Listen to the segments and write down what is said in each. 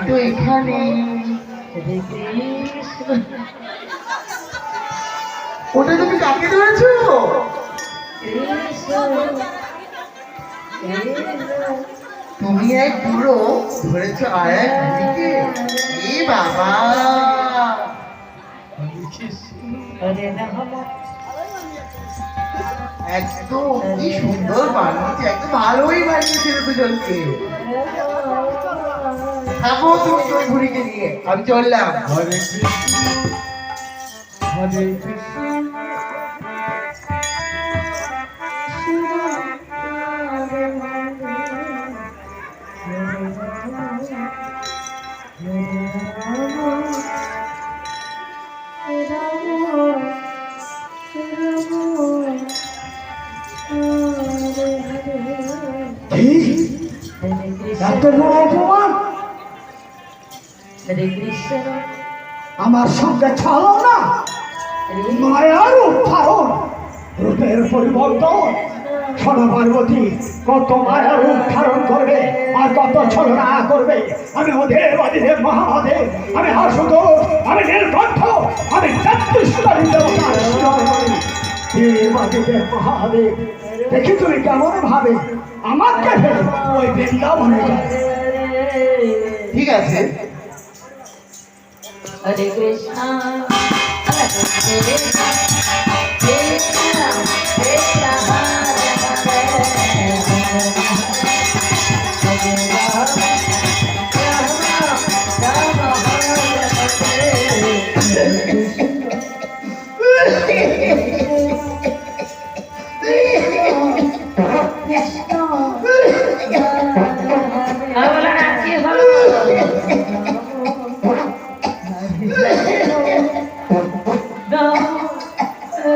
তো এখানে। ওটা তুমি কাকে ধরেছো? তুমি এক বুড়ো ধরেছো আর এক বুড়িকে। এ বাবা, একদম কি সুন্দর বানিয়েছে, একদম ভালোই বানিয়েছিল দুজনকে। থাকো তুমি ওই বুড়িকে নিয়ে, আমি চললাম। হরে কৃষ্ণ হরে কৃষ্ণ আমার সঙ্গে ছাড়ো না। মায়ার উদ্ধারণ, রূপের পরিবর্তন। সোনা পার্বতী কত মায়ার উদ্ধারণ করবে আর কত ছলনা করবে। আমি ওদের বাদিদেব মহাদেব, আমি হাসুদোষ, আমি নীলকণ্ঠ, আমি ৩৩ দেবতার শিরোমণি দেবাদিদেব মহাদেব। দেখি তুমি কেমন ভাবে আমাকে ফেলে ওই বৃন্দাবনে যায়। ঠিক আছে। হরে কৃষ্ণ হরে কৃষ্ণ কৃষ্ণ কৃষ্ণ হরে হরে হরে রাম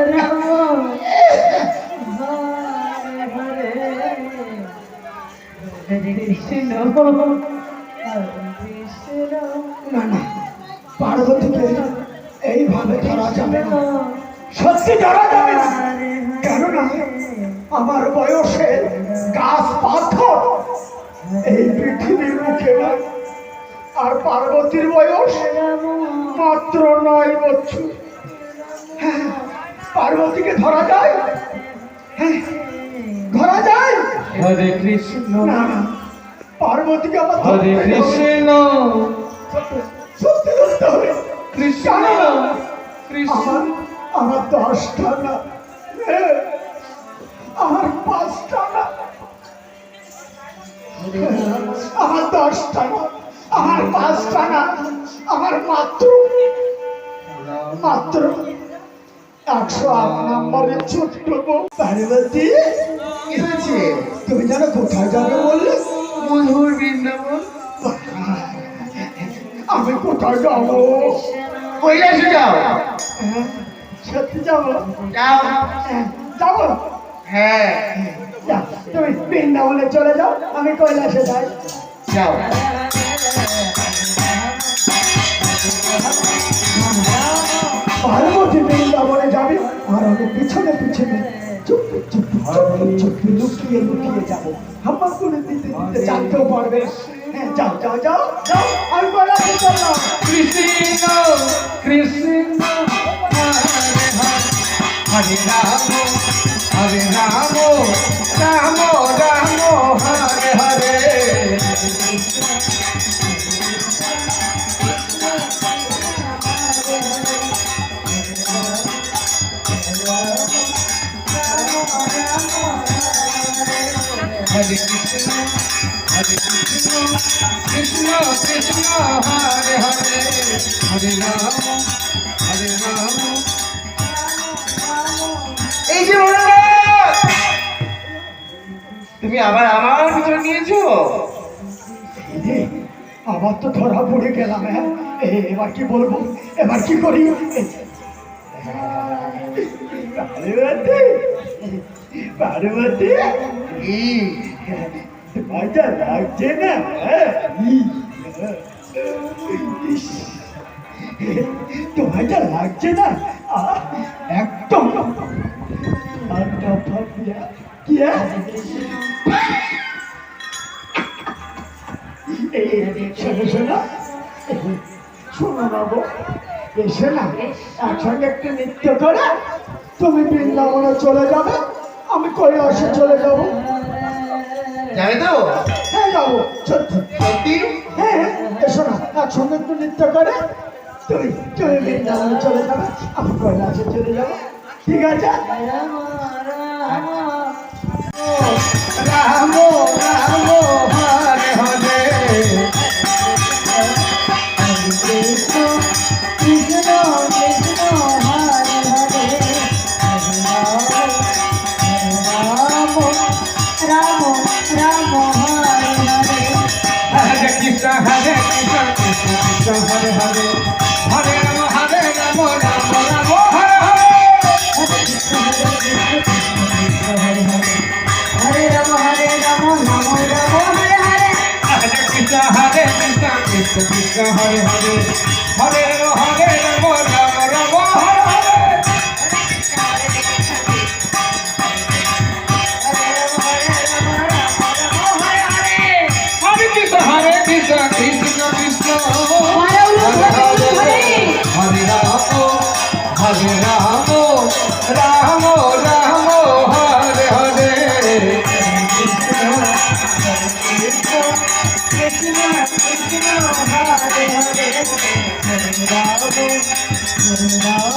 রাম রাম হরে পার্বতীকে এইভাবে ধরা যাবে না, সত্যি ধরা যাবে না। কেননা আমার বয়সে গাছ পাথর এই পৃথিবীর মুখে নয়, আর পার্বতীর বয়স মাত্র ৯ বছর। হ্যাঁ, পার্বতীকে ধরা যায়, হ্যাঁ ধরা যায়। হরে কৃষ্ণ না না, পার্বতীকে আমার হরে কৃষ্ণ সত্যি ধরতে হবে। কৃষ্ণ কৃষ্ণ আমার 10টা না, আমার 5টা না, আমার 10টা না, আমার 5টা না, আমার মাত্র 108 নম্বরের ছোট্ট বউ পার্বতী। কি হয়েছে? তুমি জানো কোথায় যাবে বললে? মধুর বৃন্দাবন। আমি কোথায় যাবো? কৈলাসে যাও। সত্যি যাবো? যাও। যাবো? হ্যাঁ যাও, তুমি বৃন্দাবনে চলে যাও, আমি কৈলাসে যাই। যাও। পার্বতী বৃন্দাবনে যাবে আর আমি পিছনে পিছনে চুপি চুপি চুপি চুপি লুকিয়ে লুকিয়ে যাবো। হাম্মা করে দিতে দিতে জানতেও পারবে। হ্যাঁ, যাও যাও যাও যাও, আমি কৈলাসে চললাম। কৃষ্ণ কৃষ্ণ হরে হরে হরে রাম রাম রাম রাম হরে হরে। হরে কৃষ্ণ হরে কৃষ্ণ কৃষ্ণ কৃষ্ণ হরে হরে হরে রাম হরে রাম। এই যে তুমি আবার আমার পিছনে নিয়েছো। আবার তো ধরা পড়ে গেলাম। হ্যাঁ, এবার কি বলবো, এবার কি করি? পার্বতী পার্বতী, মজা লাগছে না? তোমার যা লাগছে না একদম। কি শোনো শোনো, শোনো না গো, এসে না একসঙ্গে একটু নৃত্য করে তুমি বৃন্দাবনে চলে যাবে, আমি কৈলাসে চলে যাবো। যাবে তো? হ্যাঁ যাবো, সত্যি। সত্যি? হ্যাঁ এসো না, একসঙ্গে একটু নৃত্য করে তুমি তুমি বৃন্দাবনে চলে যাবে, আমি কৈলাসে চলে যাবো, ঠিক আছে? রাম রাম রাম রাম হরে হরে কৃষ্ণ কৃষ্ণ কৃষ্ণ হরে হরে রাম রাম হরে হরে হরে কৃষ্ণ কৃষ্ণ কৃষ্ণ হরে হরে হরে রাম রাম রাম হরে হরে हरे राम राम राम हरे हरे हरे कृष्ण कृष्ण कृष्ण हरे हरे हरे राम राम राम हरे हरे हरे कृष्ण कृष्ण कृष्ण हरे राम राम राम हरे हरे कृष्ण कृष्ण हरे हरे हरे राम